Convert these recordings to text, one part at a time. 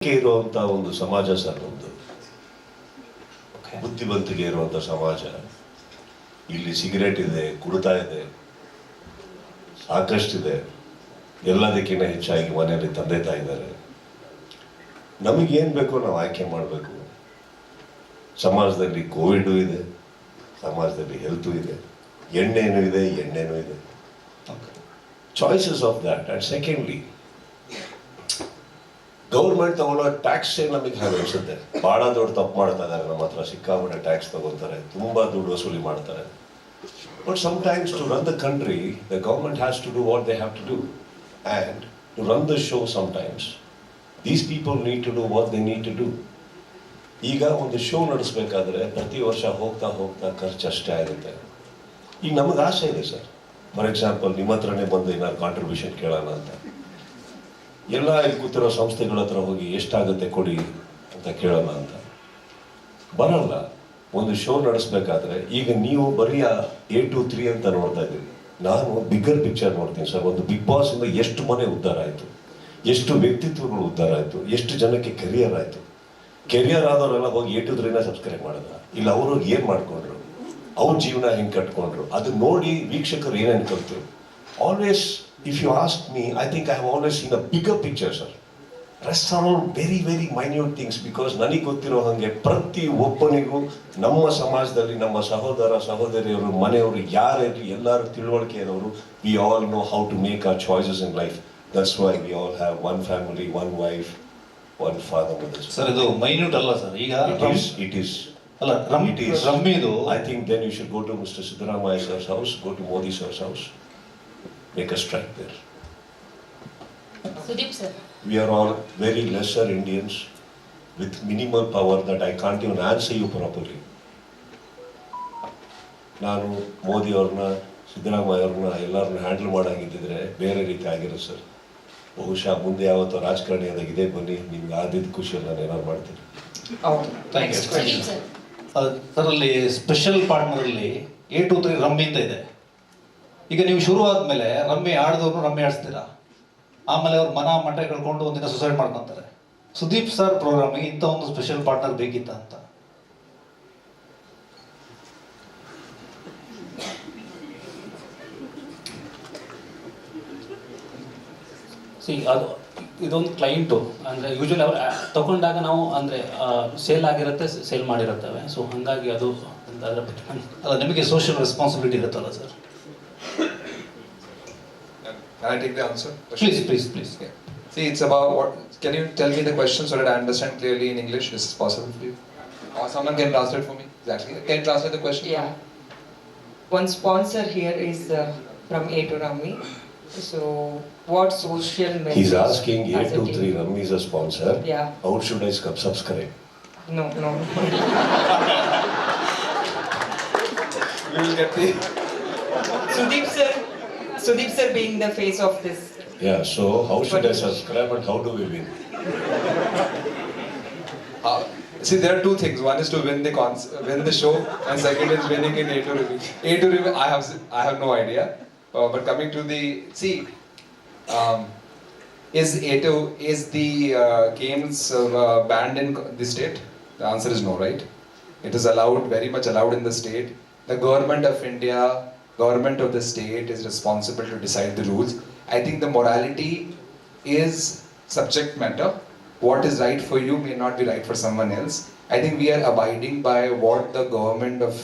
ಇರುವಂತ ಒಂದು ಸಮಾಜ ಸರ್, ಒಂದು ಬುದ್ಧಿವಂತಿಕೆ ಇರುವಂತ ಸಮಾಜ. ಇಲ್ಲಿ ಸಿಗರೇಟ್ ಇದೆ, ಕುಡಿತಾ ಇದೆ, ಸಾಕಷ್ಟಿದೆ. ಎಲ್ಲದಕ್ಕಿಂತ ಹೆಚ್ಚಾಗಿ ಮನೆಯಲ್ಲಿ ತಂದೆ ತಾಯಿ ಇದ್ದಾರೆ. ನಮಗೇನು ಬೇಕೋ ನಾವು ಆಯ್ಕೆ ಮಾಡಬೇಕು. ಸಮಾಜದಲ್ಲಿ ಕೋವಿಡ್ ಇದೆ, ಸಮಾಜದಲ್ಲಿ ಹೆಲ್ತ್ ಇದೆ, ಎಣ್ಣೆನೂ ಇದೆ, ಎಣ್ಣೆನೂ ಇದೆ. Choices of that. And secondly, government ತಗೊಳ್ಳೋ ಟ್ಯಾಕ್ಸ್ ನಮಗೆ ಹಾಗೆ ಅನಿಸುತ್ತೆ. ಭಾಳ ದೊಡ್ಡ ತಪ್ಪು ಮಾಡ್ತಾ ಇದ್ದಾರೆ. ನಮ್ಮ ಹತ್ರ ಸಿಕ್ಕಾಪಟ್ಟೆ ಟ್ಯಾಕ್ಸ್ ತಗೊಳ್ತಾರೆ, ತುಂಬಾ ದುಡ್ಡು ವಸೂಲಿ ಮಾಡ್ತಾರೆ. But sometimes to run the country, the government has to do what they have to do. And to run the show sometimes these people need to do what they need to do. ಈಗ ಒಂದು show ನಡೆಸಬೇಕಾದ್ರೆ ಪ್ರತಿ ವರ್ಷ ಹೋಗ್ತಾ ಹೋಗ್ತಾ ಖರ್ಚು ಅಷ್ಟೇ ಆಗುತ್ತೆ. ಈಗ ನಮಗೆ ಆಸೆ ಇದೆ ಸರ್. ಫಾರ್ ಎಕ್ಸಾಂಪಲ್, ನಿಮ್ಮ ಹತ್ರನೇ ಬಂದು ಏನಾದ್ರು ಕಾಂಟ್ರಿಬ್ಯೂಷನ್ ಕೇಳೋಣ ಅಂತ ಎಲ್ಲ ಇಲ್ಲಿ ಕೂತಿರೋ ಸಂಸ್ಥೆಗಳ ಹತ್ರ ಹೋಗಿ ಎಷ್ಟಾಗುತ್ತೆ ಕೊಡಿ ಅಂತ ಕೇಳೋಣ ಅಂತ ಬರಲ್ಲ. ಒಂದು ಶೋ ನಡೆಸಬೇಕಾದ್ರೆ ಈಗ ನೀವು ಬರೀ 8 to 3 ಅಂತ ನೋಡ್ತಾ ಇದ್ದೀವಿ. ನಾನು ಬಿಗ್ಗರ್ ಪಿಕ್ಚರ್ ನೋಡ್ತೀನಿ ಸರ್. ಒಂದು ಬಿಗ್ ಬಾಸ್ ಇಂದ ಎಷ್ಟು ಮನೆ ಉದ್ಧಾರ ಆಯಿತು, ಎಷ್ಟು ವ್ಯಕ್ತಿತ್ವಗಳು ಉದ್ಧಾರ ಆಯಿತು, ಎಷ್ಟು ಜನಕ್ಕೆ ಕೆರಿಯರ್ ಆಯಿತು. ಕೆರಿಯರ್ ಆದವರೆಲ್ಲ ಹೋಗಿ 8 to 3 ಸಬ್ಸ್ಕ್ರೈಬ್ ಮಾಡಿದ್ರ, ಇಲ್ಲ ಅವರು ಏನು ಮಾಡ್ಕೊಂಡ್ರು, ಅವ್ರ ಜೀವನ ಹೆಂಗೆ ಕಟ್ಕೊಂಡ್ರು, ಅದು ನೋಡಿ ವೀಕ್ಷಕರು ಏನೇನು ಕಲ್ತರು. Always if you ask me, I think I have always seen a bigger picture, sir. Rest are all very, very minute things, because ನನಗೆ ಗೊತ್ತಿರೋ ಹಾಗೆ ಪ್ರತಿ ಒಬ್ಬನಿಗೂ ನಮ್ಮ ಸಮಾಜದಲ್ಲಿ ನಮ್ಮ ಸಹೋದರ ಸಹೋದರಿಯವರು, ಮನೆಯವರು ಯಾರಿರಲಿ, ಎಲ್ಲರೂ ತಿಳುವಳಿಕೆ ಇರೋರು, we all know how to make our choices in life. That's why we all have one family, one wife, one father, mother. Sir, ಇದು ಮೈನ್ಯೂಟ್ ಅಲ್ಲ ಸರ್. ಈಗ it is ಅಲ್ಲ, ರಮ್ಮಿದು I think then you should go to Mr. Siddaramaiah sir's house, go to Modi sir's house. Make a strike there. Sudeep sir. We are all very lesser Indians with minimal power that I can't even answer you properly. ನಾನು ಮೋದಿ ಅವ್ರನ್ನ, ಸಿದ್ದರಾಮಯ್ಯ ಅವ್ರನ್ನ ಎಲ್ಲರನ್ನ handle ಮಾಡೋಂಗಿದ್ದಿದ್ರೆ ಬೇರೆ ರೀತಿ ಆಗಿರೋ sir. ಬಹುಶಃ ಮುಂದೆ ಯಾವತ್ತೋ ರಾಜಕಾರಣಿಯಾದಾಗ ಇದೇ ಬನ್ನಿ, ನಿಮ್ಗೆ ಆದಿದ್ದು ಖುಷಿಯಲ್ಲಿ ನಾನು ಏನಾದ್ರು ಮಾಡ್ತೀನಿ. Sudeep sir. ಅದರಲ್ಲಿ ಸ್ಪೆಷಲ್ ಪಾರ್ಟ್ನರಲ್ಲಿ 8 to 3 ರಮ್ಮಿ ಅಂತ ಇದೆ. ಈಗ ನೀವು ಶುರು ಆದ್ಮೇಲೆ ರಮ್ಮಿ ಆಡಿದವ್ರು ರಮ್ಮಿ ಆಡಿಸ್ತೀರಾ, ಆಮೇಲೆ ಅವ್ರು ಮಠ ಕಳ್ಕೊಂಡು ಒಂದಿನ ಸುಸೈಡ್ ಮಾಡ್ಕೊಂತಾರೆ. ಸುದೀಪ್ ಸರ್ ಪ್ರೋಗ್ರಾಮಿಗೆ ಇಂಥ ಒಂದು ಸ್ಪೆಷಲ್ ಪಾರ್ಟ್ನರ್ ಬೇಕಿತ್ತ ಅಂತ. ಅದು ಇದೊಂದು ಕ್ಲೈಂಟು ಅಂದರೆ ಯೂಶ್ವಲಿ ಅವ್ರು ತಗೊಂಡಾಗ ನಾವು ಅಂದರೆ ಸೇಲ್ ಆಗಿರುತ್ತೆ, ಸೇಲ್ ಮಾಡಿರುತ್ತವೆ. ಸೊ ಹಾಗಾಗಿ ಅದು ಅದರ ಅಲ್ಲ, ನಿಮಗೆ ಸೋಷಿಯಲ್ ರೆಸ್ಪಾನ್ಸಿಬಿಲಿಟಿ ಇರುತ್ತಲ್ಲ sir. Can I take the answer? Please. Yeah. See, it's about what. Can you tell me the question so that I understand clearly in English? Is this possible for you? Or someone can translate for me? Exactly. Can you translate the question? Yeah. One sponsor here is from A to Rammi. So, what social message? He's asking as a 8 to 3 team? Rammi is a sponsor. Yeah. How should I subscribe? No. We will get the. Sudeep sir being the face of this. Yeah, so how should I subscribe and how do we win? See, there are two things. One is to win the show, and second is winning in A to review. A to review, I have no idea. But coming to the is the games banned in the state? The answer is no, right? It is allowed, very much allowed in the state. The government of India, government of the state is responsible to decide the rules. I think the morality is subject matter. What is right for you may not be right for someone else. I think we are abiding by what the government of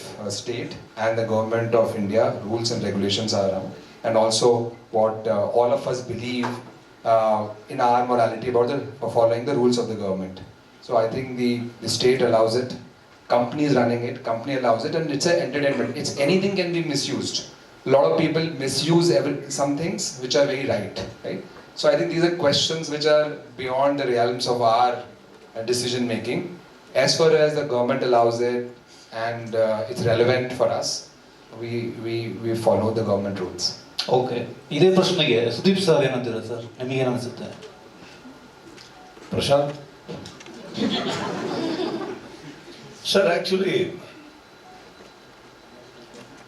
state and the government of India rules and regulations are around, and also what all of us believe in our morality about following the rules of the government. So I think the state allows it. Company is running it, company allows it, and it's an entertainment. It's anything can be misused. A lot of people misuse some things which are very right? So I think these are questions which are beyond the realms of our decision making. As far as the government allows it and it's relevant for us, we follow the government rules. Okay, ಇದೇ ಪ್ರಶ್ನೆಗೆ Sudeep sir ಏನಂತೀರ sir? ನಿಮಗೇನು ಅನಿಸುತ್ತೆ? Prashant? Sir, actually,